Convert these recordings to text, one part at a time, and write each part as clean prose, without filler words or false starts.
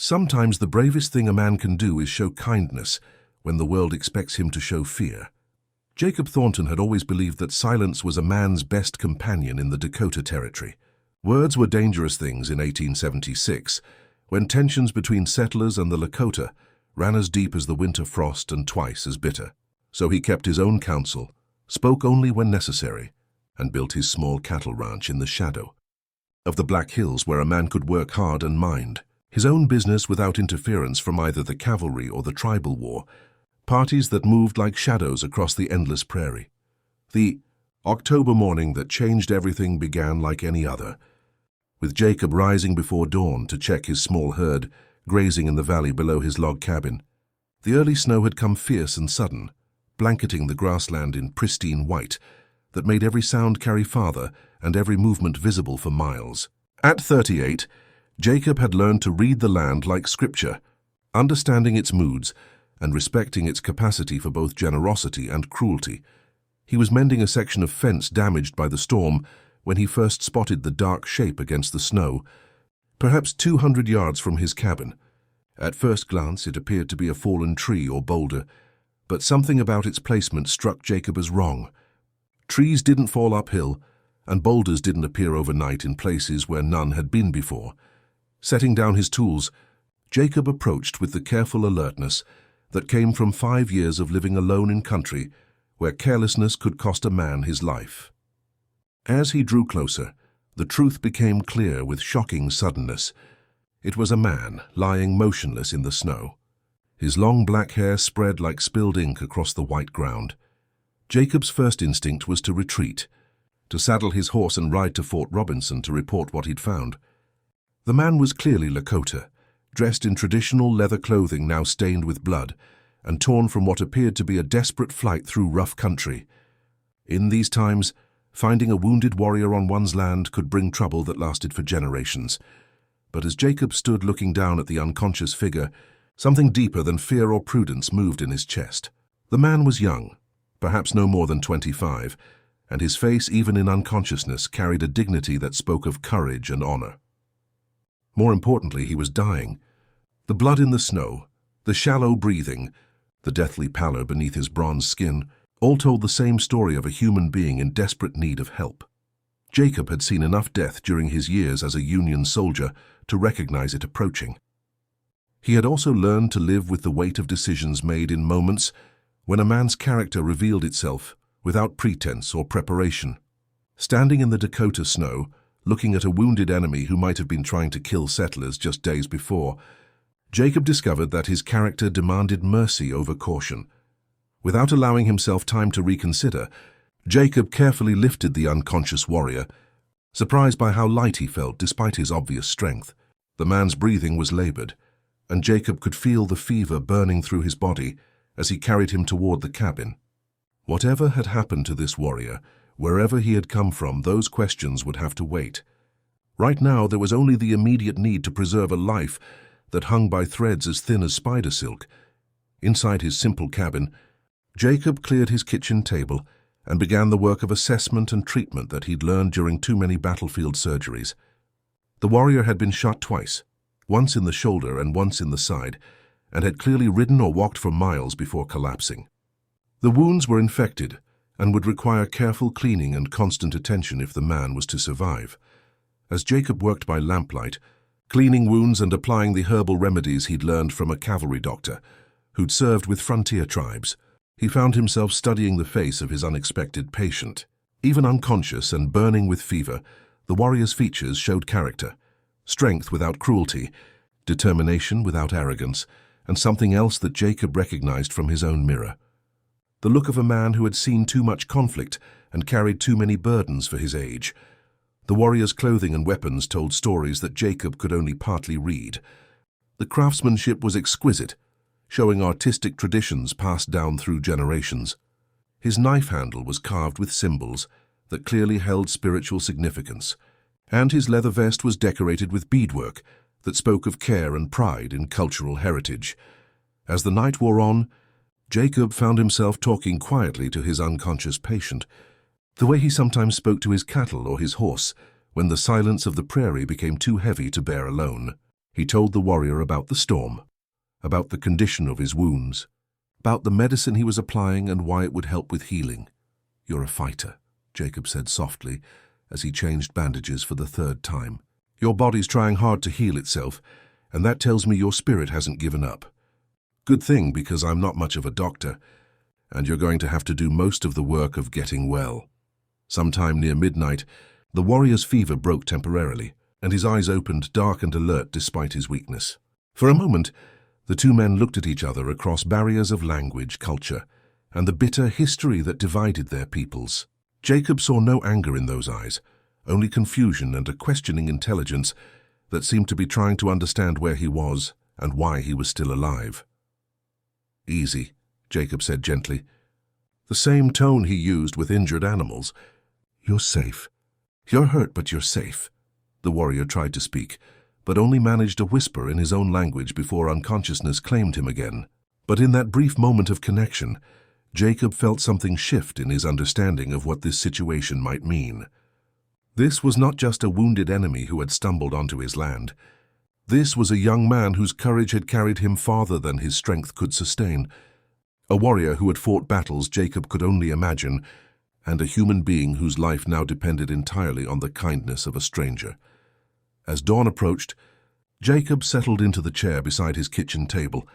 Sometimes the bravest thing a man can do is show kindness when the world expects him to show fear. Jacob Thornton had always believed that silence was a man's best companion in the Dakota Territory. Words were dangerous things in 1876, when tensions between settlers and the Lakota ran as deep as the winter frost and twice as bitter. So he kept his own counsel, spoke only when necessary, and built his small cattle ranch in the shadow of the Black Hills, where a man could work hard and mind his own business without interference from either the cavalry or the tribal war, parties that moved like shadows across the endless prairie. The October morning that changed everything began like any other, with Jacob rising before dawn to check his small herd grazing in the valley below his log cabin. The early snow had come fierce and sudden, blanketing the grassland in pristine white that made every sound carry farther and every movement visible for miles. At 38, Jacob had learned to read the land like scripture, understanding its moods and respecting its capacity for both generosity and cruelty. He was mending a section of fence damaged by the storm when he first spotted the dark shape against the snow, perhaps 200 yards from his cabin. At first glance, it appeared to be a fallen tree or boulder, but something about its placement struck Jacob as wrong. Trees didn't fall uphill, and boulders didn't appear overnight in places where none had been before. Setting down his tools, Jacob approached with the careful alertness that came from 5 years of living alone in country where carelessness could cost a man his life. As he drew closer, the truth became clear with shocking suddenness. It was a man lying motionless in the snow. His long black hair spread like spilled ink across the white ground. Jacob's first instinct was to retreat, to saddle his horse and ride to Fort Robinson to report what he'd found. The man was clearly Lakota, dressed in traditional leather clothing now stained with blood, and torn from what appeared to be a desperate flight through rough country. In these times, finding a wounded warrior on one's land could bring trouble that lasted for generations. But as Jacob stood looking down at the unconscious figure, something deeper than fear or prudence moved in his chest. The man was young, perhaps no more than 25, and his face, even in unconsciousness, carried a dignity that spoke of courage and honor. More importantly, he was dying. The blood in the snow, the shallow breathing, the deathly pallor beneath his bronze skin, all told the same story of a human being in desperate need of help. Jacob had seen enough death during his years as a Union soldier to recognize it approaching. He had also learned to live with the weight of decisions made in moments when a man's character revealed itself without pretense or preparation. Standing in the Dakota snow, looking at a wounded enemy who might have been trying to kill settlers just days before, Jacob discovered that his character demanded mercy over caution. Without allowing himself time to reconsider, Jacob carefully lifted the unconscious warrior, surprised by how light he felt despite his obvious strength. The man's breathing was labored, and Jacob could feel the fever burning through his body as he carried him toward the cabin. Whatever had happened to this warrior, wherever he had come from, those questions would have to wait. Right now, there was only the immediate need to preserve a life that hung by threads as thin as spider silk. Inside his simple cabin, Jacob cleared his kitchen table and began the work of assessment and treatment that he'd learned during too many battlefield surgeries. The warrior had been shot twice, once in the shoulder and once in the side, and had clearly ridden or walked for miles before collapsing. The wounds were infected and would require careful cleaning and constant attention if the man was to survive. As Jacob worked by lamplight, cleaning wounds and applying the herbal remedies he'd learned from a cavalry doctor who'd served with frontier tribes, he found himself studying the face of his unexpected patient. Even unconscious and burning with fever, the warrior's features showed character, strength without cruelty, determination without arrogance, and something else that Jacob recognized from his own mirror. The look of a man who had seen too much conflict and carried too many burdens for his age. The warrior's clothing and weapons told stories that Jacob could only partly read. The craftsmanship was exquisite, showing artistic traditions passed down through generations. His knife handle was carved with symbols that clearly held spiritual significance, and his leather vest was decorated with beadwork that spoke of care and pride in cultural heritage. As the night wore on, Jacob found himself talking quietly to his unconscious patient, the way he sometimes spoke to his cattle or his horse when the silence of the prairie became too heavy to bear alone. He told the warrior about the storm, about the condition of his wounds, about the medicine he was applying and why it would help with healing. "You're a fighter," Jacob said softly as he changed bandages for the third time. "Your body's trying hard to heal itself, and that tells me your spirit hasn't given up. Good thing, because I'm not much of a doctor, and you're going to have to do most of the work of getting well." Sometime near midnight, the warrior's fever broke temporarily, and his eyes opened dark and alert despite his weakness. For a moment, the two men looked at each other across barriers of language, culture, and the bitter history that divided their peoples. Jacob saw no anger in those eyes, only confusion and a questioning intelligence that seemed to be trying to understand where he was and why he was still alive. "Easy," Jacob said gently, the same tone he used with injured animals. "You're safe. You're hurt, but you're safe." The warrior tried to speak, but only managed a whisper in his own language before unconsciousness claimed him again. But in that brief moment of connection, Jacob felt something shift in his understanding of what this situation might mean. This was not just a wounded enemy who had stumbled onto his land. This was a young man whose courage had carried him farther than his strength could sustain, a warrior who had fought battles Jacob could only imagine, and a human being whose life now depended entirely on the kindness of a stranger. As dawn approached, Jacob settled into the chair beside his kitchen table,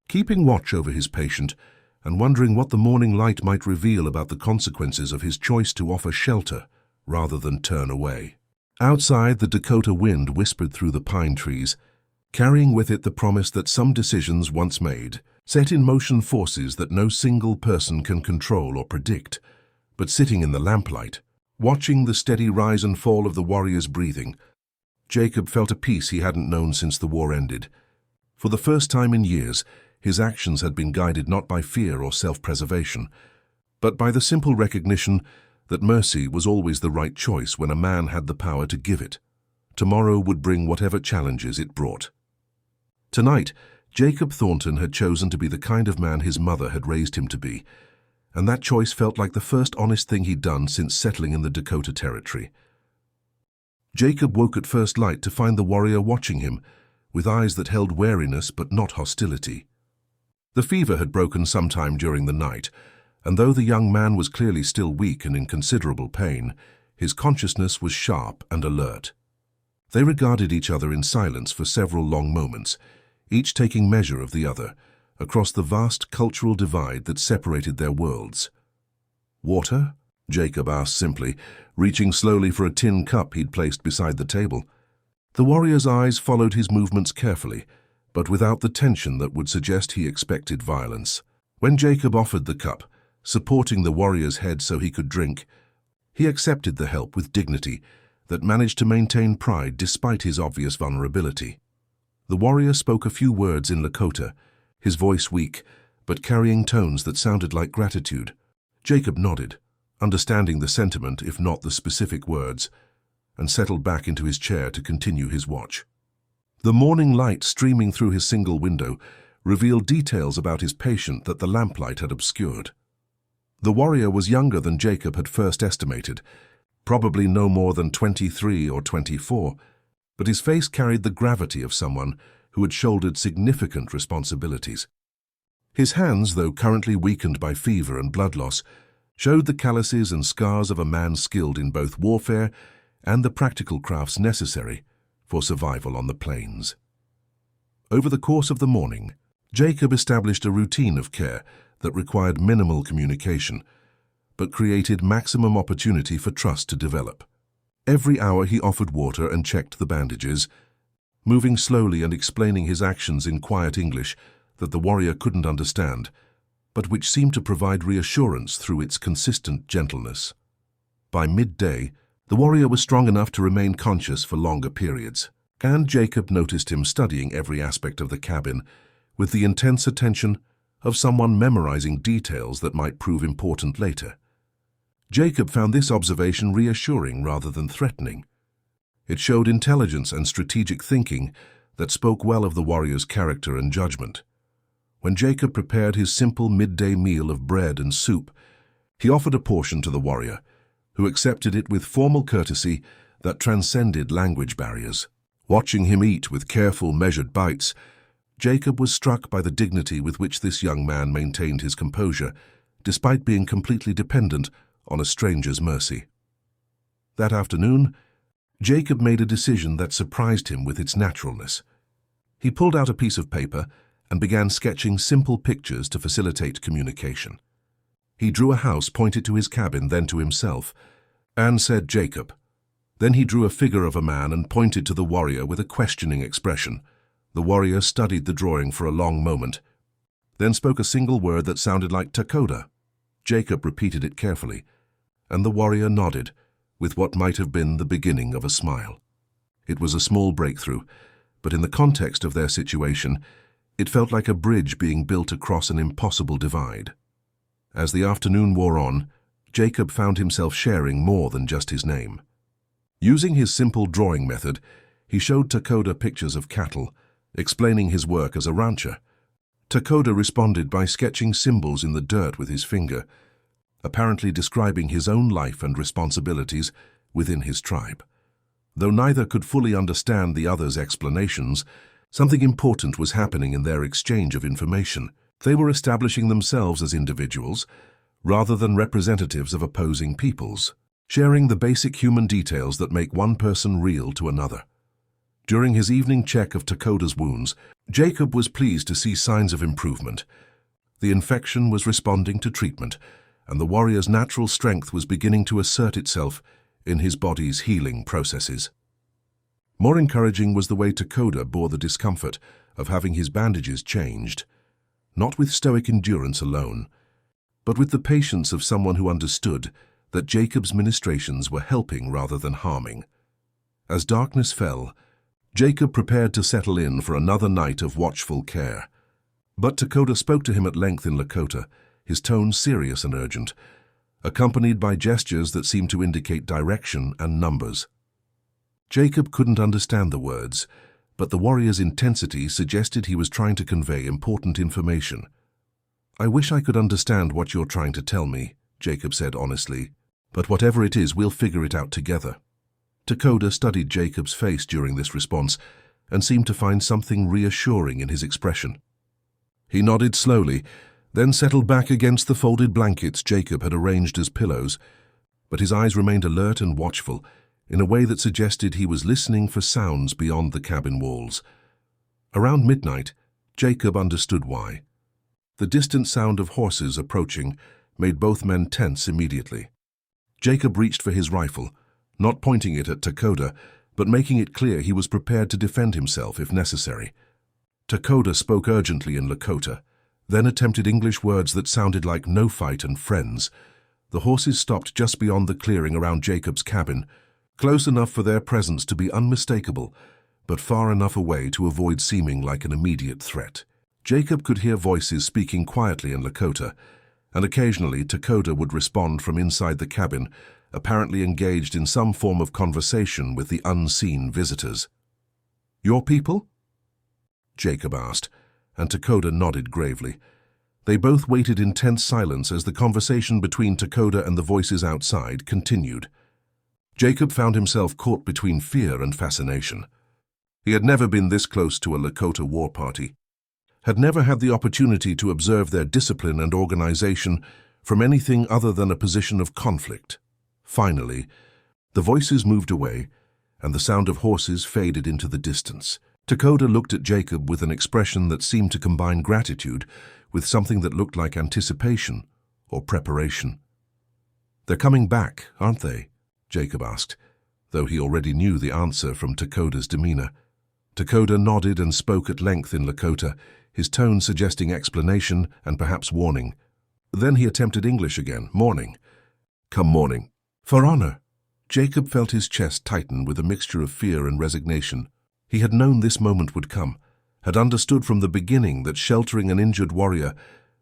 keeping watch over his patient and wondering what the morning light might reveal about the consequences of his choice to offer shelter rather than turn away. Outside, the Dakota wind whispered through the pine trees, carrying with it the promise that some decisions once made set in motion forces that no single person can control or predict. But sitting in the lamplight, watching the steady rise and fall of the warrior's breathing, Jacob felt a peace he hadn't known since the war ended. For the first time in years, his actions had been guided not by fear or self-preservation, but by the simple recognition that mercy was always the right choice when a man had the power to give it. Tomorrow would bring whatever challenges it brought. Tonight, Jacob Thornton had chosen to be the kind of man his mother had raised him to be, and that choice felt like the first honest thing he'd done since settling in the Dakota Territory. Jacob woke at first light to find the warrior watching him, with eyes that held wariness but not hostility. The fever had broken sometime during the night, and though the young man was clearly still weak and in considerable pain, his consciousness was sharp and alert. They regarded each other in silence for several long moments, each taking measure of the other, across the vast cultural divide that separated their worlds. "Water?" Jacob asked simply, reaching slowly for a tin cup he'd placed beside the table. The warrior's eyes followed his movements carefully, but without the tension that would suggest he expected violence. When Jacob offered the cup, supporting the warrior's head so he could drink, he accepted the help with dignity that managed to maintain pride despite his obvious vulnerability. The warrior spoke a few words in Lakota, his voice weak, but carrying tones that sounded like gratitude. Jacob nodded, understanding the sentiment if not the specific words, and settled back into his chair to continue his watch. The morning light streaming through his single window revealed details about his patient that the lamplight had obscured. The warrior was younger than Jacob had first estimated, probably no more than 23 or 24, but his face carried the gravity of someone who had shouldered significant responsibilities. His hands, though currently weakened by fever and blood loss, showed the calluses and scars of a man skilled in both warfare and the practical crafts necessary for survival on the plains. Over the course of the morning, Jacob established a routine of care that required minimal communication, but created maximum opportunity for trust to develop. Every hour he offered water and checked the bandages, moving slowly and explaining his actions in quiet English that the warrior couldn't understand, but which seemed to provide reassurance through its consistent gentleness. By midday, the warrior was strong enough to remain conscious for longer periods, and Jacob noticed him studying every aspect of the cabin with the intense attention of someone memorizing details that might prove important later. Jacob found this observation reassuring rather than threatening. It showed intelligence and strategic thinking that spoke well of the warrior's character and judgment. When Jacob prepared his simple midday meal of bread and soup, he offered a portion to the warrior, who accepted it with formal courtesy that transcended language barriers. Watching him eat with careful, measured bites, Jacob was struck by the dignity with which this young man maintained his composure, despite being completely dependent on a stranger's mercy. That afternoon, Jacob made a decision that surprised him with its naturalness. He pulled out a piece of paper and began sketching simple pictures to facilitate communication. He drew a house, pointed to his cabin, then to himself, and said, "Jacob." Then he drew a figure of a man and pointed to the warrior with a questioning expression. The warrior studied the drawing for a long moment, then spoke a single word that sounded like Lakota. Jacob repeated it carefully, and the warrior nodded, with what might have been the beginning of a smile. It was a small breakthrough, but in the context of their situation, it felt like a bridge being built across an impossible divide. As the afternoon wore on, Jacob found himself sharing more than just his name. Using his simple drawing method, he showed Lakota pictures of cattle, explaining his work as a rancher. Lakota responded by sketching symbols in the dirt with his finger, apparently describing his own life and responsibilities within his tribe. Though neither could fully understand the other's explanations, something important was happening in their exchange of information. They were establishing themselves as individuals, rather than representatives of opposing peoples, sharing the basic human details that make one person real to another. During his evening check of Lakota's wounds, Jacob was pleased to see signs of improvement. The infection was responding to treatment, and the warrior's natural strength was beginning to assert itself in his body's healing processes. More encouraging was the way Lakota bore the discomfort of having his bandages changed, not with stoic endurance alone, but with the patience of someone who understood that Jacob's ministrations were helping rather than harming. As darkness fell, Jacob prepared to settle in for another night of watchful care. But Lakota spoke to him at length in Lakota, his tone serious and urgent, accompanied by gestures that seemed to indicate direction and numbers. Jacob couldn't understand the words, but the warrior's intensity suggested he was trying to convey important information. "I wish I could understand what you're trying to tell me," Jacob said honestly, "but whatever it is, we'll figure it out together." Lakota studied Jacob's face during this response and seemed to find something reassuring in his expression. He nodded slowly, then settled back against the folded blankets Jacob had arranged as pillows, but his eyes remained alert and watchful in a way that suggested he was listening for sounds beyond the cabin walls. Around midnight, Jacob understood why. The distant sound of horses approaching made both men tense immediately. Jacob reached for his rifle, not pointing it at Lakota, but making it clear he was prepared to defend himself if necessary. Lakota spoke urgently in Lakota, then attempted English words that sounded like "no fight" and "friends." The horses stopped just beyond the clearing around Jacob's cabin, close enough for their presence to be unmistakable, but far enough away to avoid seeming like an immediate threat. Jacob could hear voices speaking quietly in Lakota, and occasionally Lakota would respond from inside the cabin, apparently engaged in some form of conversation with the unseen visitors. "Your people?" Jacob asked, and Lakota nodded gravely. They both waited in tense silence as the conversation between Lakota and the voices outside continued. Jacob found himself caught between fear and fascination. He had never been this close to a Lakota war party, had never had the opportunity to observe their discipline and organization from anything other than a position of conflict. Finally, the voices moved away, and the sound of horses faded into the distance. Lakota looked at Jacob with an expression that seemed to combine gratitude with something that looked like anticipation or preparation. "They're coming back, aren't they?" Jacob asked, though he already knew the answer from Lakota's demeanor. Lakota nodded and spoke at length in Lakota, his tone suggesting explanation and perhaps warning. Then he attempted English again. "Morning." "Come morning." "For honor." Jacob felt his chest tighten with a mixture of fear and resignation. He had known this moment would come, had understood from the beginning that sheltering an injured warrior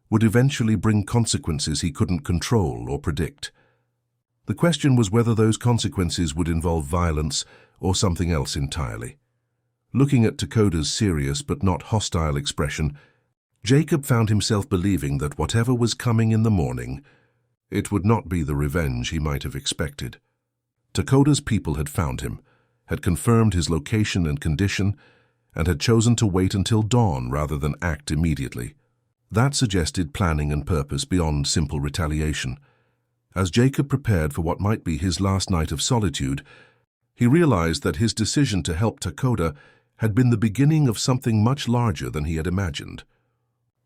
would eventually bring consequences he couldn't control or predict. The question was whether those consequences would involve violence or something else entirely. Looking at Lakota's serious but not hostile expression, Jacob found himself believing that whatever was coming in the morning, it would not be the revenge he might have expected. Lakota's people had found him, had confirmed his location and condition, and had chosen to wait until dawn rather than act immediately. That suggested planning and purpose beyond simple retaliation. As Jacob prepared for what might be his last night of solitude, he realized that his decision to help Lakota had been the beginning of something much larger than he had imagined.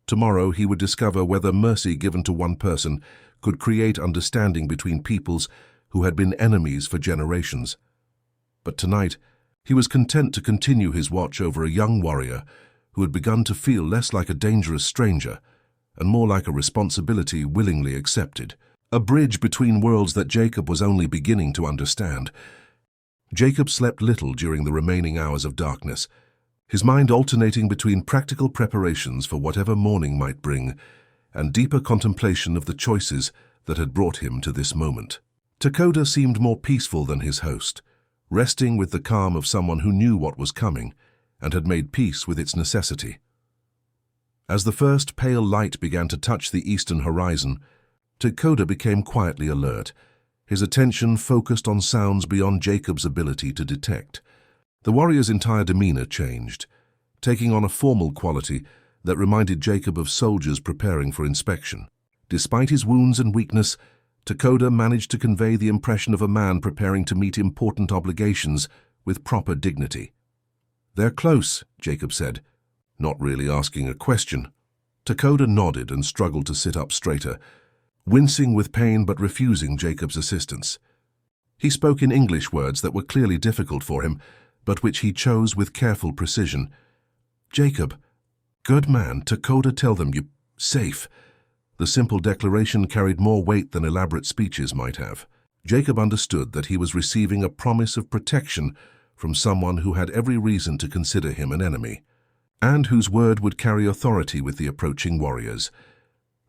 Tomorrow he would discover whether mercy given to one person could create understanding between peoples who had been enemies for generations. But tonight, he was content to continue his watch over a young warrior who had begun to feel less like a dangerous stranger and more like a responsibility willingly accepted, a bridge between worlds that Jacob was only beginning to understand. Jacob slept little during the remaining hours of darkness, his mind alternating between practical preparations for whatever morning might bring and deeper contemplation of the choices that had brought him to this moment. Lakota seemed more peaceful than his host, resting with the calm of someone who knew what was coming and had made peace with its necessity. As the first pale light began to touch the eastern horizon, Lakota became quietly alert, his attention focused on sounds beyond Jacob's ability to detect. The warrior's entire demeanor changed, taking on a formal quality that reminded Jacob of soldiers preparing for inspection. Despite his wounds and weakness, Lakota managed to convey the impression of a man preparing to meet important obligations with proper dignity. "They're close," Jacob said, not really asking a question. Lakota nodded and struggled to sit up straighter, wincing with pain but refusing Jacob's assistance. He spoke in English words that were clearly difficult for him, but which he chose with careful precision. "Jacob, good man, Lakota tell them you safe." The simple declaration carried more weight than elaborate speeches might have. Jacob understood that he was receiving a promise of protection from someone who had every reason to consider him an enemy, and whose word would carry authority with the approaching warriors.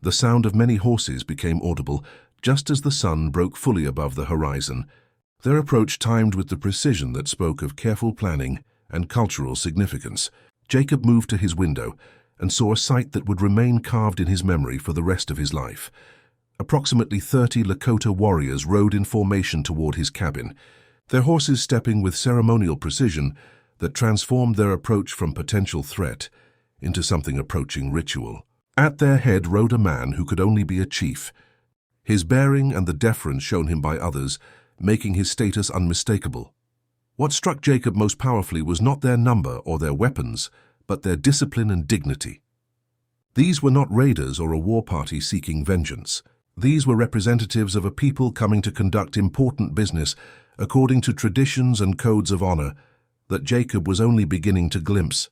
The sound of many horses became audible just as the sun broke fully above the horizon, their approach timed with the precision that spoke of careful planning and cultural significance. Jacob moved to his window and saw a sight that would remain carved in his memory for the rest of his life. Approximately 30 Lakota warriors rode in formation toward his cabin, their horses stepping with ceremonial precision that transformed their approach from potential threat into something approaching ritual. At their head rode a man who could only be a chief, his bearing and the deference shown him by others making his status unmistakable. What struck Jacob most powerfully was not their number or their weapons, but their discipline and dignity. These were not raiders or a war party seeking vengeance. These were representatives of a people coming to conduct important business according to traditions and codes of honor that Jacob was only beginning to glimpse.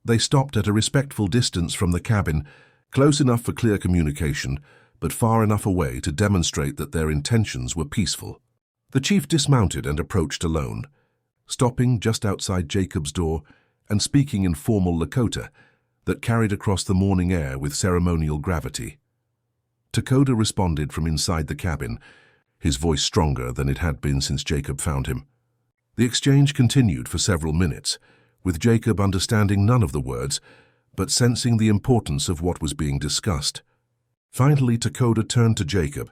They stopped at a respectful distance from the cabin, close enough for clear communication, but far enough away to demonstrate that their intentions were peaceful. The chief dismounted and approached alone, stopping just outside Jacob's door and speaking in formal Lakota that carried across the morning air with ceremonial gravity. Lakota responded from inside the cabin, his voice stronger than it had been since Jacob found him. The exchange continued for several minutes, with Jacob understanding none of the words, but sensing the importance of what was being discussed. Finally, Lakota turned to Jacob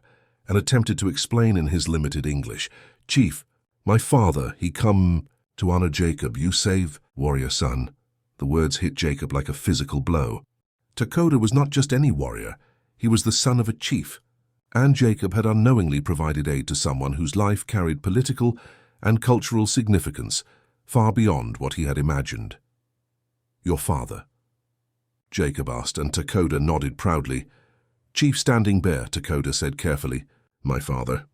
and attempted to explain in his limited English. "Chief, my father, he come to honor Jacob. You save, warrior son." The words hit Jacob like a physical blow. Lakota was not just any warrior. He was the son of a chief, and Jacob had unknowingly provided aid to someone whose life carried political and cultural significance far beyond what he had imagined. "Your father?" Jacob asked, and Lakota nodded proudly. "Chief Standing Bear," Lakota said carefully. "My father."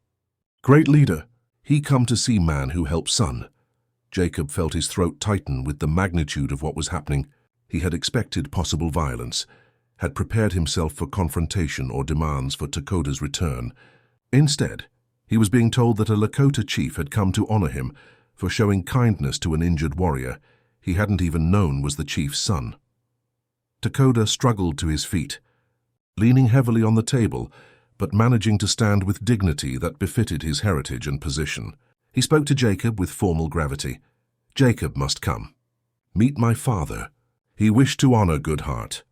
"Great leader. He come to see man who helps son." Jacob felt his throat tighten with the magnitude of what was happening. He had expected possible violence, had prepared himself for confrontation or demands for Lakota's return. Instead, he was being told that a Lakota chief had come to honor him for showing kindness to an injured warrior he hadn't even known was the chief's son. Lakota struggled to his feet, leaning heavily on the table, but managing to stand with dignity that befitted his heritage and position. He spoke to Jacob with formal gravity. "Jacob must come. Meet my father. He wished to honor Goodheart."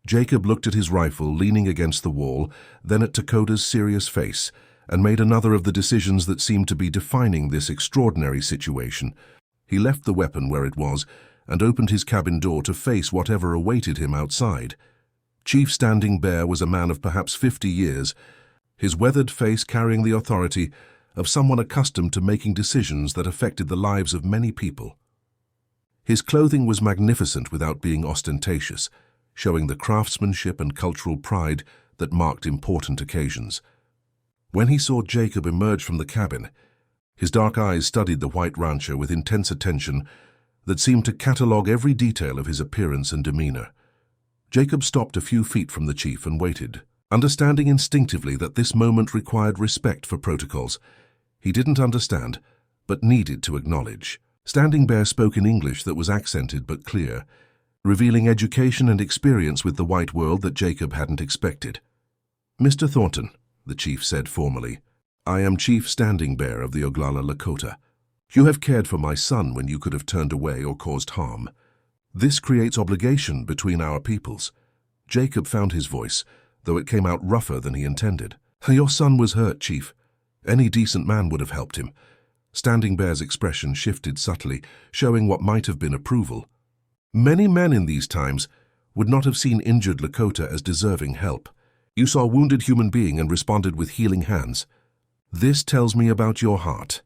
Jacob looked at his rifle leaning against the wall, then at Lakota's serious face, and made another of the decisions that seemed to be defining this extraordinary situation. He left the weapon where it was and opened his cabin door to face whatever awaited him outside. Chief Standing Bear was a man of perhaps 50 years, his weathered face carrying the authority of someone accustomed to making decisions that affected the lives of many people. His clothing was magnificent without being ostentatious, showing the craftsmanship and cultural pride that marked important occasions. When he saw Jacob emerge from the cabin, his dark eyes studied the white rancher with intense attention that seemed to catalogue every detail of his appearance and demeanor. Jacob stopped a few feet from the chief and waited, understanding instinctively that this moment required respect for protocols. He didn't understand, but needed to acknowledge. Standing Bear spoke in English that was accented but clear, revealing education and experience with the white world that Jacob hadn't expected. "Mr. Thornton," the chief said formally, "I am Chief Standing Bear of the Oglala Lakota. You have cared for my son when you could have turned away or caused harm. This creates obligation between our peoples." Jacob found his voice, though it came out rougher than he intended. "Your son was hurt, Chief. Any decent man would have helped him." Standing Bear's expression shifted subtly, showing what might have been approval. Many men in these times would not have seen injured Lakota as deserving help. You saw a wounded human being and responded with healing hands. This tells me about your heart.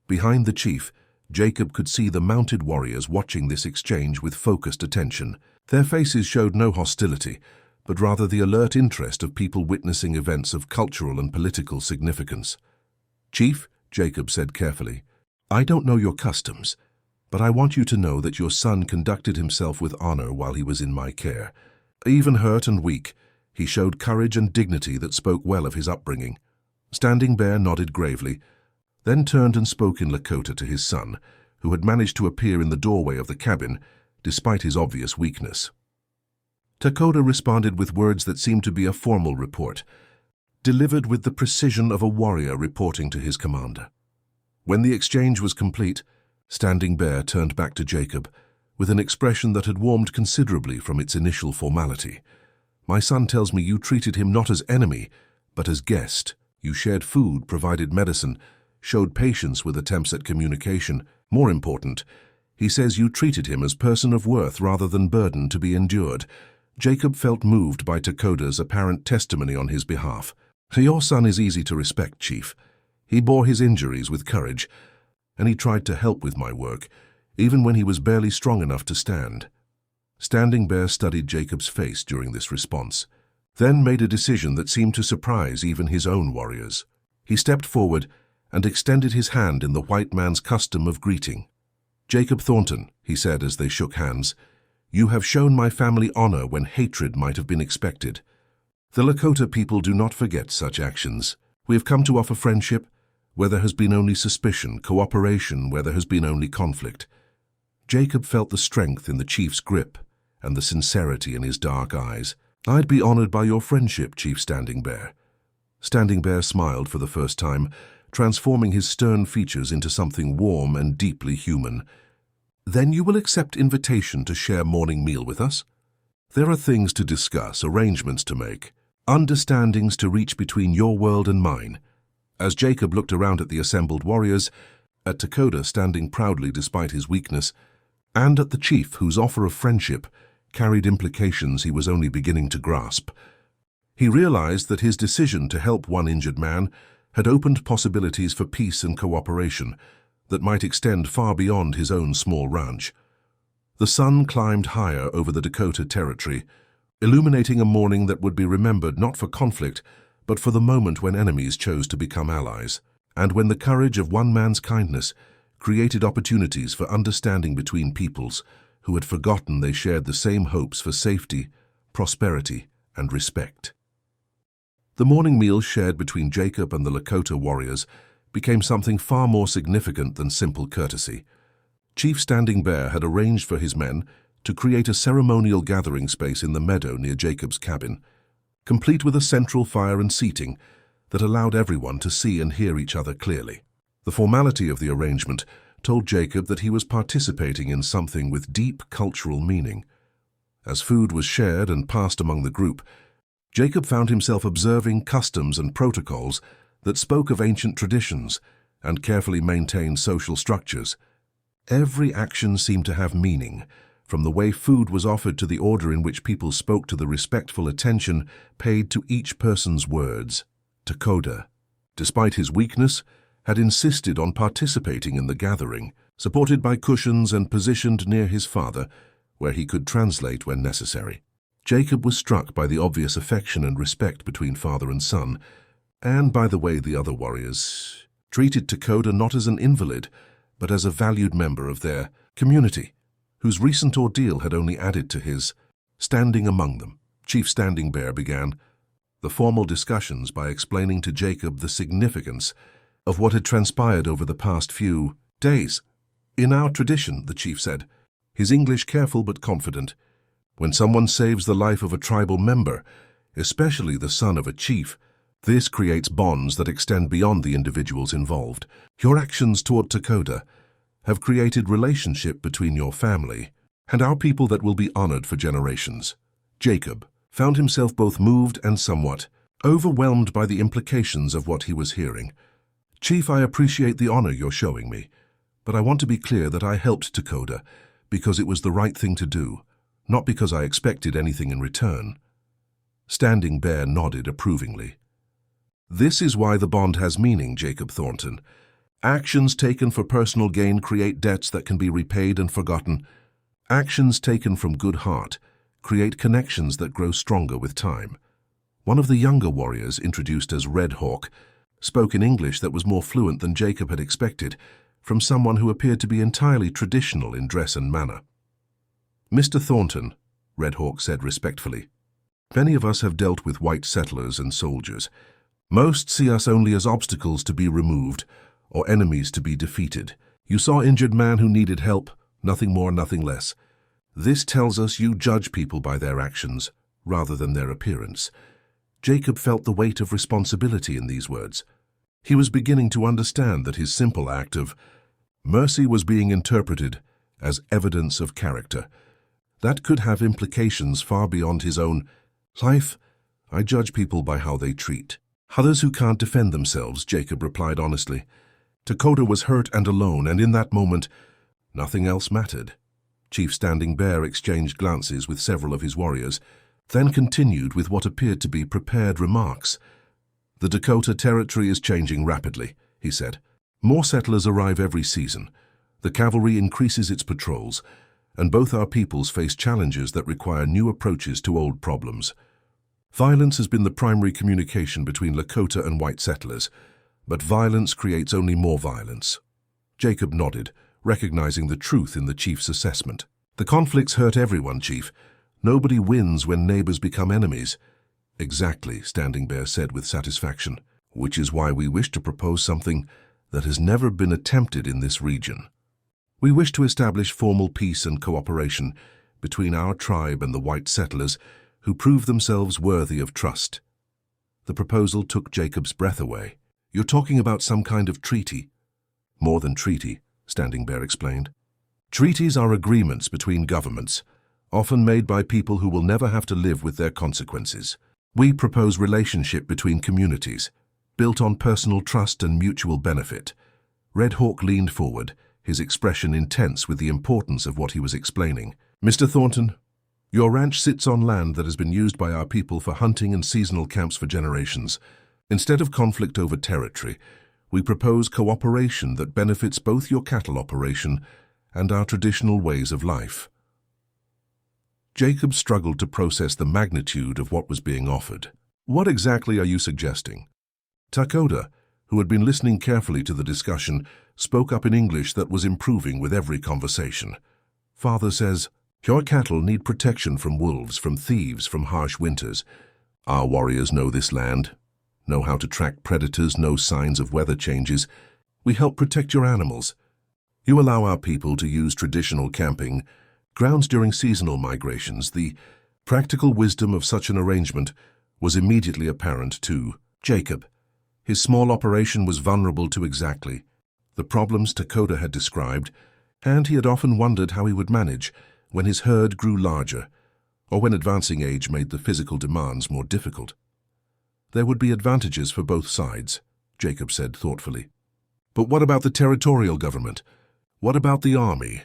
Behind the chief, Jacob could see the mounted warriors watching this exchange with focused attention. Their faces showed no hostility, but rather the alert interest of people witnessing events of cultural and political significance. "Chief," Jacob said carefully, "I don't know your customs, but I want you to know that your son conducted himself with honor while he was in my care. Even hurt and weak, he showed courage and dignity that spoke well of his upbringing." Standing Bear nodded gravely, then turned and spoke in Lakota to his son, who had managed to appear in the doorway of the cabin, despite his obvious weakness. Lakota responded with words that seemed to be a formal report, delivered with the precision of a warrior reporting to his commander. When the exchange was complete, Standing Bear turned back to Jacob with an expression that had warmed considerably from its initial formality. "My son tells me you treated him not as enemy, but as guest. You shared food, provided medicine, showed patience with attempts at communication. More important, he says you treated him as person of worth rather than burden to be endured." Jacob felt moved by Lakota's apparent testimony on his behalf. "Your son is easy to respect, Chief. He bore his injuries with courage, and he tried to help with my work, even when he was barely strong enough to stand." Standing Bear studied Jacob's face during this response, then made a decision that seemed to surprise even his own warriors. He stepped forward and extended his hand in the white man's custom of greeting. "Jacob Thornton," he said as they shook hands, "you have shown my family honor when hatred might have been expected. The Lakota people do not forget such actions. We have come to offer friendship where there has been only suspicion, cooperation where there has been only conflict." Jacob felt the strength in the chief's grip and the sincerity in his dark eyes. "I'd be honored by your friendship, Chief Standing Bear." Standing Bear smiled for the first time, transforming his stern features into something warm and deeply human. "Then you will accept invitation to share morning meal with us? There are things to discuss, arrangements to make, understandings to reach between your world and mine." As Jacob looked around at the assembled warriors, at Lakota standing proudly despite his weakness, and at the chief whose offer of friendship carried implications he was only beginning to grasp, he realized that his decision to help one injured man had opened possibilities for peace and cooperation that might extend far beyond his own small ranch. The sun climbed higher over the Lakota territory, illuminating a morning that would be remembered not for conflict, but for the moment when enemies chose to become allies, and when the courage of one man's kindness created opportunities for understanding between peoples who had forgotten they shared the same hopes for safety, prosperity, and respect. The morning meal shared between Jacob and the Lakota warriors became something far more significant than simple courtesy. Chief Standing Bear had arranged for his men to create a ceremonial gathering space in the meadow near Jacob's cabin, complete with a central fire and seating that allowed everyone to see and hear each other clearly. The formality of the arrangement told Jacob that he was participating in something with deep cultural meaning. As food was shared and passed among the group, Jacob found himself observing customs and protocols that spoke of ancient traditions and carefully maintained social structures. Every action seemed to have meaning, from the way food was offered to the order in which people spoke to the respectful attention paid to each person's words. Lakota, despite his weakness, had insisted on participating in the gathering, supported by cushions and positioned near his father, where he could translate when necessary. Jacob was struck by the obvious affection and respect between father and son, and by the way the other warriors treated Lakota not as an invalid, but as a valued member of their community, whose recent ordeal had only added to his standing among them. Chief Standing Bear began the formal discussions by explaining to Jacob the significance of what had transpired over the past few days. "In our tradition," the chief said, his English careful but confident, "when someone saves the life of a tribal member, especially the son of a chief, this creates bonds that extend beyond the individuals involved. Your actions toward Lakota have created relationship between your family and our people that will be honored for generations." Jacob found himself both moved and somewhat overwhelmed by the implications of what he was hearing. "Chief, I appreciate the honor you're showing me, but I want to be clear that I helped Lakota because it was the right thing to do, not because I expected anything in return." Standing Bear nodded approvingly. "This is why the bond has meaning, Jacob Thornton. Actions taken for personal gain create debts that can be repaid and forgotten. Actions taken from good heart create connections that grow stronger with time." One of the younger warriors, introduced as Red Hawk, spoke in English that was more fluent than Jacob had expected, from someone who appeared to be entirely traditional in dress and manner. "Mr. Thornton," Red Hawk said respectfully, "many of us have dealt with white settlers and soldiers. Most see us only as obstacles to be removed or enemies to be defeated. You saw injured man who needed help, nothing more, nothing less. This tells us you judge people by their actions rather than their appearance." Jacob felt the weight of responsibility in these words. He was beginning to understand that his simple act of mercy was being interpreted as evidence of character. That could have implications far beyond his own life. "I judge people by how they treat others who can't defend themselves," Jacob replied honestly. Lakota was hurt and alone, and in that moment, nothing else mattered. Chief Standing Bear exchanged glances with several of his warriors, then continued with what appeared to be prepared remarks. "The Lakota territory is changing rapidly," he said. "More settlers arrive every season. The cavalry increases its patrols, and both our peoples face challenges that require new approaches to old problems. Violence has been the primary communication between Lakota and white settlers, but violence creates only more violence." Jacob nodded, recognizing the truth in the chief's assessment. "The conflicts hurt everyone, Chief. Nobody wins when neighbors become enemies." "Exactly," Standing Bear said with satisfaction, "which is why we wish to propose something that has never been attempted in this region. We wish to establish formal peace and cooperation between our tribe and the white settlers who prove themselves worthy of trust." The proposal took Jacob's breath away. "You're talking about some kind of treaty?" "More than treaty," Standing Bear explained. "Treaties are agreements between governments, often made by people who will never have to live with their consequences. We propose relationship between communities, built on personal trust and mutual benefit." Red Hawk leaned forward, his expression intense with the importance of what he was explaining. "Mr. Thornton, your ranch sits on land that has been used by our people for hunting and seasonal camps for generations. Instead of conflict over territory, we propose cooperation that benefits both your cattle operation and our traditional ways of life." Jacob struggled to process the magnitude of what was being offered. "What exactly are you suggesting?" Lakota, who had been listening carefully to the discussion, spoke up in English that was improving with every conversation. "Father says, your cattle need protection from wolves, from thieves, from harsh winters. Our warriors know this land, know how to track predators, know signs of weather changes. We help protect your animals. You allow our people to use traditional camping grounds during seasonal migrations." The practical wisdom of such an arrangement was immediately apparent to Jacob. His small operation was vulnerable to exactly the problems Lakota had described, and he had often wondered how he would manage when his herd grew larger, or when advancing age made the physical demands more difficult. There would be advantages for both sides, Jacob said thoughtfully. But what about the territorial government? What about the army?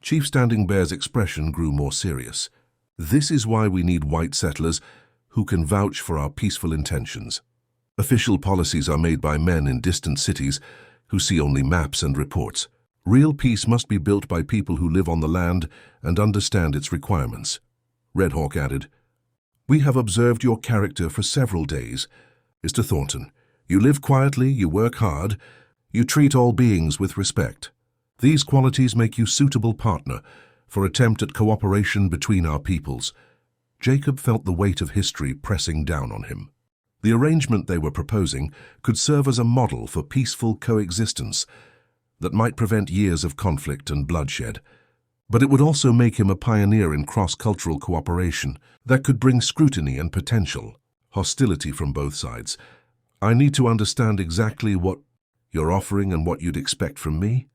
Chief Standing Bear's expression grew more serious. This is why we need white settlers who can vouch for our peaceful intentions. Official policies are made by men in distant cities who see only maps and reports. Real peace must be built by people who live on the land and understand its requirements. Red Hawk added, "We have observed your character for several days, Mr. Thornton. You live quietly, you work hard, you treat all beings with respect. These qualities make you suitable partner for attempt at cooperation between our peoples." Jacob felt the weight of history pressing down on him. The arrangement they were proposing could serve as a model for peaceful coexistence that might prevent years of conflict and bloodshed. But it would also make him a pioneer in cross-cultural cooperation that could bring scrutiny and potential hostility from both sides. "I need to understand exactly what you're offering and what you'd expect from me,"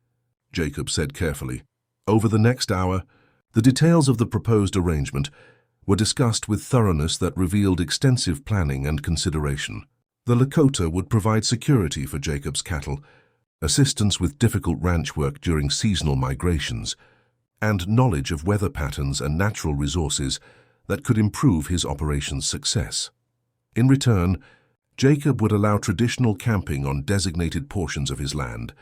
Jacob said carefully. Over the next hour, the details of the proposed arrangement were discussed with thoroughness that revealed extensive planning and consideration. The Lakota would provide security for Jacob's cattle, assistance with difficult ranch work during seasonal migrations, and knowledge of weather patterns and natural resources that could improve his operation's success. In return, Jacob would allow traditional camping on designated portions of his land,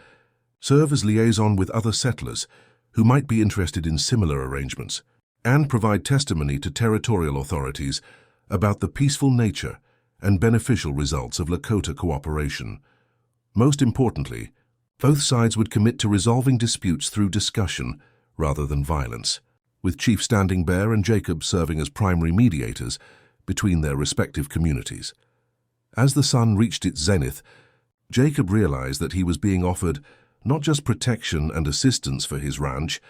serve as liaison with other settlers who might be interested in similar arrangements, and provide testimony to territorial authorities about the peaceful nature and beneficial results of Lakota cooperation. Most importantly, both sides would commit to resolving disputes through discussion rather than violence, with Chief Standing Bear and Jacob serving as primary mediators between their respective communities. As the sun reached its zenith, Jacob realized that he was being offered not just protection and assistance for his ranch,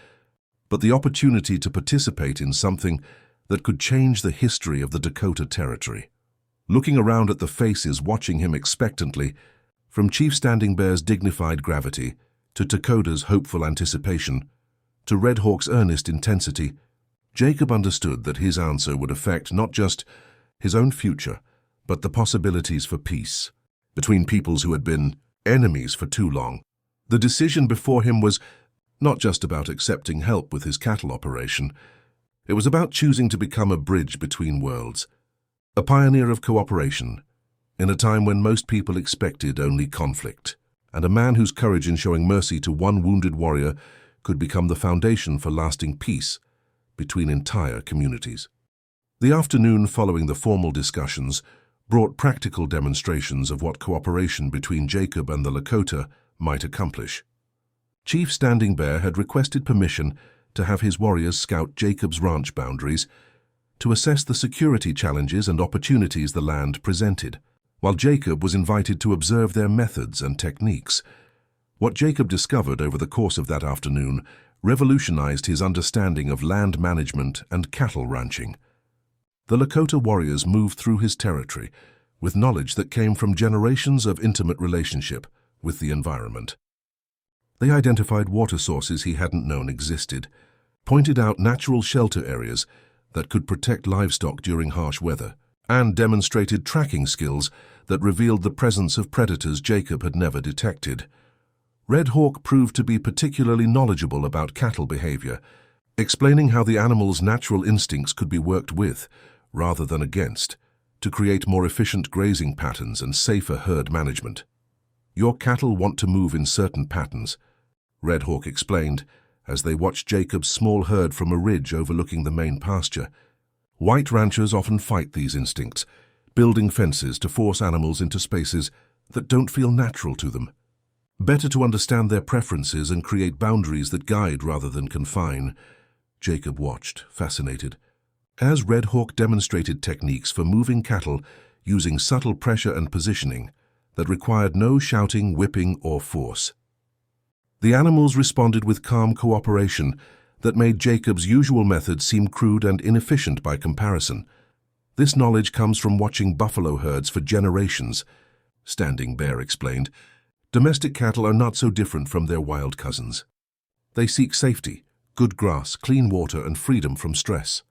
but the opportunity to participate in something that could change the history of the Dakota Territory. Looking around at the faces watching him expectantly, from Chief Standing Bear's dignified gravity to Dakota's hopeful anticipation, to Red Hawk's earnest intensity, Jacob understood that his answer would affect not just his own future, but the possibilities for peace between peoples who had been enemies for too long. The decision before him was not just about accepting help with his cattle operation. It was about choosing to become a bridge between worlds, a pioneer of cooperation, in a time when most people expected only conflict, and a man whose courage in showing mercy to one wounded warrior could become the foundation for lasting peace between entire communities. The afternoon following the formal discussions brought practical demonstrations of what cooperation between Jacob and the Lakota might accomplish. Chief Standing Bear had requested permission to have his warriors scout Jacob's ranch boundaries to assess the security challenges and opportunities the land presented, while Jacob was invited to observe their methods and techniques. What Jacob discovered over the course of that afternoon revolutionized his understanding of land management and cattle ranching. The Lakota warriors moved through his territory with knowledge that came from generations of intimate relationship with the environment. They identified water sources he hadn't known existed, pointed out natural shelter areas that could protect livestock during harsh weather, and demonstrated tracking skills that revealed the presence of predators Jacob had never detected. Red Hawk proved to be particularly knowledgeable about cattle behavior, explaining how the animal's natural instincts could be worked with, rather than against, to create more efficient grazing patterns and safer herd management. "Your cattle want to move in certain patterns," Red Hawk explained as they watched Jacob's small herd from a ridge overlooking the main pasture. "White ranchers often fight these instincts, building fences to force animals into spaces that don't feel natural to them. Better to understand their preferences and create boundaries that guide rather than confine." Jacob watched, fascinated, as Red Hawk demonstrated techniques for moving cattle using subtle pressure and positioning that required no shouting, whipping, or force. The animals responded with calm cooperation that made Jacob's usual methods seem crude and inefficient by comparison. "This knowledge comes from watching buffalo herds for generations," Standing Bear explained. "Domestic cattle are not so different from their wild cousins. They seek safety, good grass, clean water, and freedom from stress.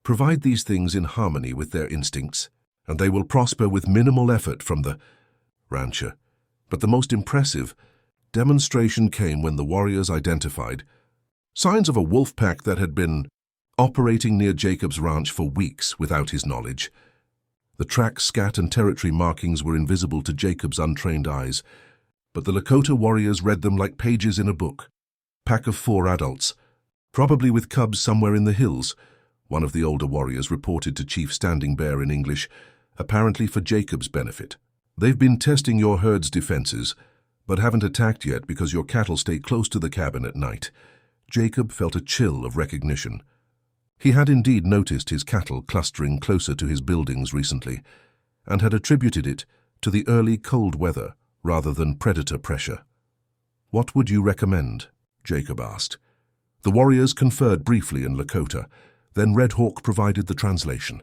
Provide these things in harmony with their instincts, and they will prosper with minimal effort from the rancher." But the most impressive demonstration came when the warriors identified signs of a wolf pack that had been operating near Jacob's ranch for weeks without his knowledge. The track, scat, and territory markings were invisible to Jacob's untrained eyes, but the Lakota warriors read them like pages in a book. Pack of 4 adults, probably with cubs somewhere in the hills, one of the older warriors reported to Chief Standing Bear in English, apparently for Jacob's benefit. They've been testing your herd's defenses, but haven't attacked yet because your cattle stay close to the cabin at night. Jacob felt a chill of recognition. He had indeed noticed his cattle clustering closer to his buildings recently, and had attributed it to the early cold weather rather than predator pressure. "What would you recommend?" Jacob asked. The warriors conferred briefly in Lakota, then Red Hawk provided the translation.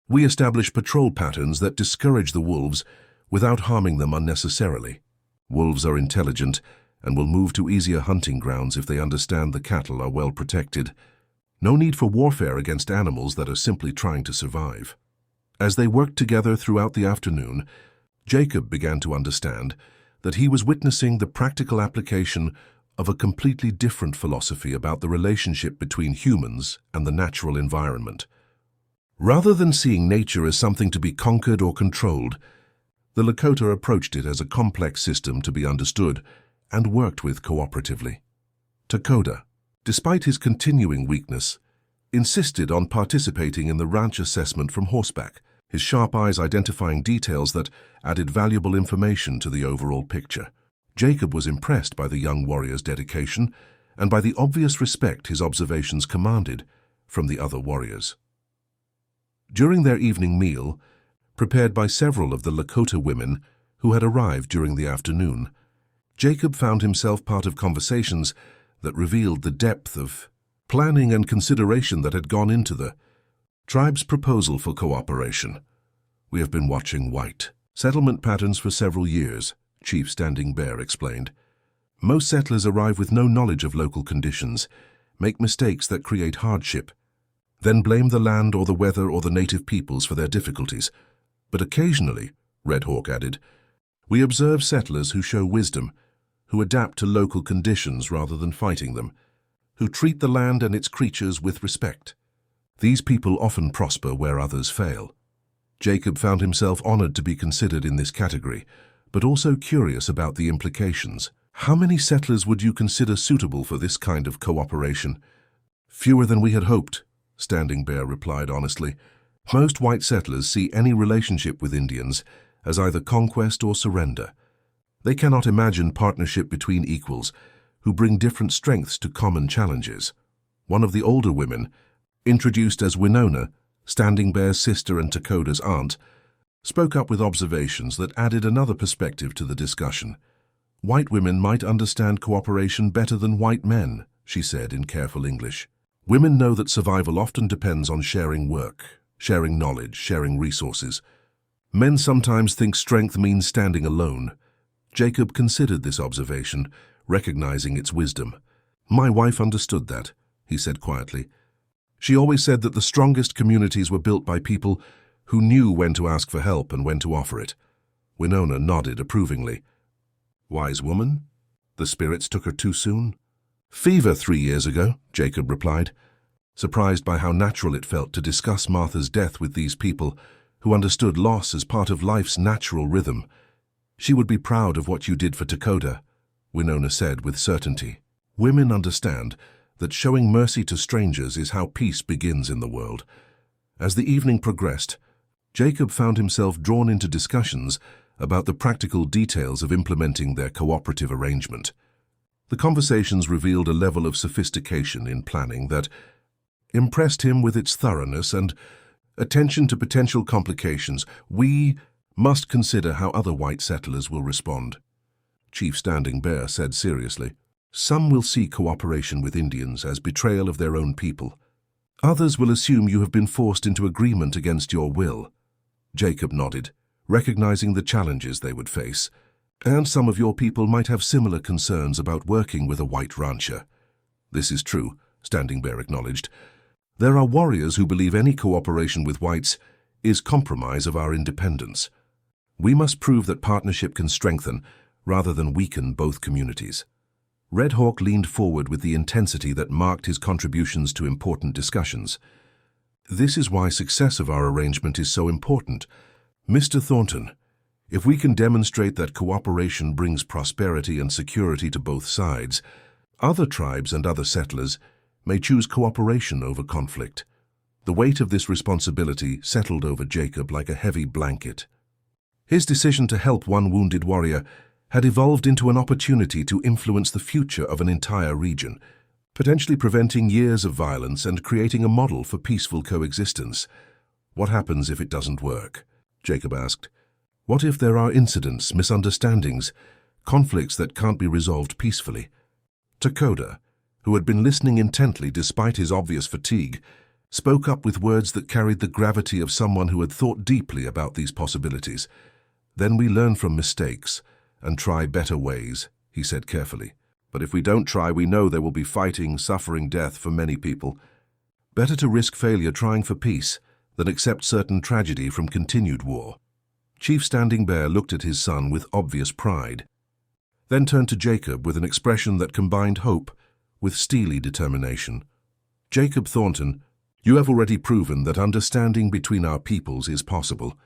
"We establish patrol patterns that discourage the wolves without harming them unnecessarily. Wolves are intelligent and will move to easier hunting grounds if they understand the cattle are well protected. No need for warfare against animals that are simply trying to survive." As they worked together throughout the afternoon, Jacob began to understand that he was witnessing the practical application of a completely different philosophy about the relationship between humans and the natural environment. Rather than seeing nature as something to be conquered or controlled, the Lakota approached it as a complex system to be understood and worked with cooperatively. Lakota, despite his continuing weakness, insisted on participating in the ranch assessment from horseback, his sharp eyes identifying details that added valuable information to the overall picture. Jacob was impressed by the young warrior's dedication and by the obvious respect his observations commanded from the other warriors. During their evening meal, prepared by several of the Lakota women who had arrived during the afternoon, Jacob found himself part of conversations that revealed the depth of planning and consideration that had gone into the tribe's proposal for cooperation. "We have been watching white settlement patterns for several years," Chief Standing Bear explained. "Most settlers arrive with no knowledge of local conditions, make mistakes that create hardship, then blame the land or the weather or the native peoples for their difficulties. But occasionally," Red Hawk added, "we observe settlers who show wisdom, who adapt to local conditions rather than fighting them, who treat the land and its creatures with respect. These people often prosper where others fail." Jacob found himself honored to be considered in this category, but also curious about the implications. "How many settlers would you consider suitable for this kind of cooperation?" "Fewer than we had hoped," Standing Bear replied honestly. "Most white settlers see any relationship with Indians as either conquest or surrender. They cannot imagine partnership between equals who bring different strengths to common challenges." One of the older women, introduced as Winona, Standing Bear's sister and Dakota's aunt, spoke up with observations that added another perspective to the discussion. "White women might understand cooperation better than white men," she said in careful English. "Women know that survival often depends on sharing work, sharing knowledge, sharing resources. Men sometimes think strength means standing alone." Jacob considered this observation, recognizing its wisdom. "My wife understood that," he said quietly. "She always said that the strongest communities were built by people who knew when to ask for help and when to offer it." Winona nodded approvingly. "Wise woman? The spirits took her too soon?" "Fever 3 years ago," Jacob replied, surprised by how natural it felt to discuss Martha's death with these people who understood loss as part of life's natural rhythm. "She would be proud of what you did for Lakota," Winona said with certainty. "Women understand that showing mercy to strangers is how peace begins in the world." As the evening progressed, Jacob found himself drawn into discussions about the practical details of implementing their cooperative arrangement. The conversations revealed a level of sophistication in planning that impressed him with its thoroughness and attention to potential complications. "We must consider how other white settlers will respond," Chief Standing Bear said seriously. "Some will see cooperation with Indians as betrayal of their own people. Others will assume you have been forced into agreement against your will." Jacob nodded, recognizing the challenges they would face. "And some of your people might have similar concerns about working with a white rancher." "This is true," Standing Bear acknowledged. "There are warriors who believe any cooperation with whites is compromise of our independence. We must prove that partnership can strengthen rather than weaken both communities. Red Hawk leaned forward with the intensity that marked his contributions to important discussions. This is why success of our arrangement is so important. Mr. Thornton, if we can demonstrate that cooperation brings prosperity and security to both sides, other tribes and other settlers may choose cooperation over conflict. The weight of this responsibility settled over Jacob like a heavy blanket. His decision to help one wounded warrior had evolved into an opportunity to influence the future of an entire region, potentially preventing years of violence and creating a model for peaceful coexistence. What happens if it doesn't work? Jacob asked. What if there are incidents, misunderstandings, conflicts that can't be resolved peacefully? Lakota, who had been listening intently despite his obvious fatigue, spoke up with words that carried the gravity of someone who had thought deeply about these possibilities. Then we learn from mistakes and try better ways, he said carefully. But if we don't try, we know there will be fighting, suffering, death for many people. Better to risk failure trying for peace than accept certain tragedy from continued war. Chief Standing Bear looked at his son with obvious pride, then turned to Jacob with an expression that combined hope with steely determination. Jacob Thornton, you have already proven that understanding between our peoples is possible.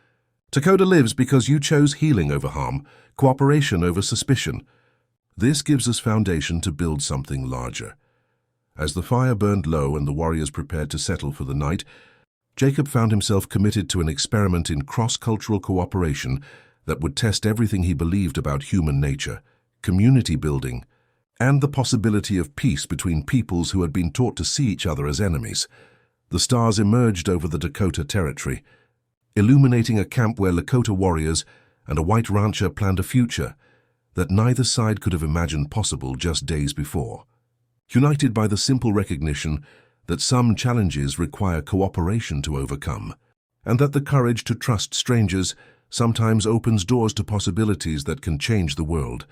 Lakota lives because you chose healing over harm, cooperation over suspicion. This gives us foundation to build something larger. As the fire burned low and the warriors prepared to settle for the night, Jacob found himself committed to an experiment in cross-cultural cooperation that would test everything he believed about human nature, community building, and the possibility of peace between peoples who had been taught to see each other as enemies. The stars emerged over the Lakota territory, illuminating a camp where Lakota warriors and a white rancher planned a future that neither side could have imagined possible just days before. United by the simple recognition that some challenges require cooperation to overcome, and that the courage to trust strangers sometimes opens doors to possibilities that can change the world,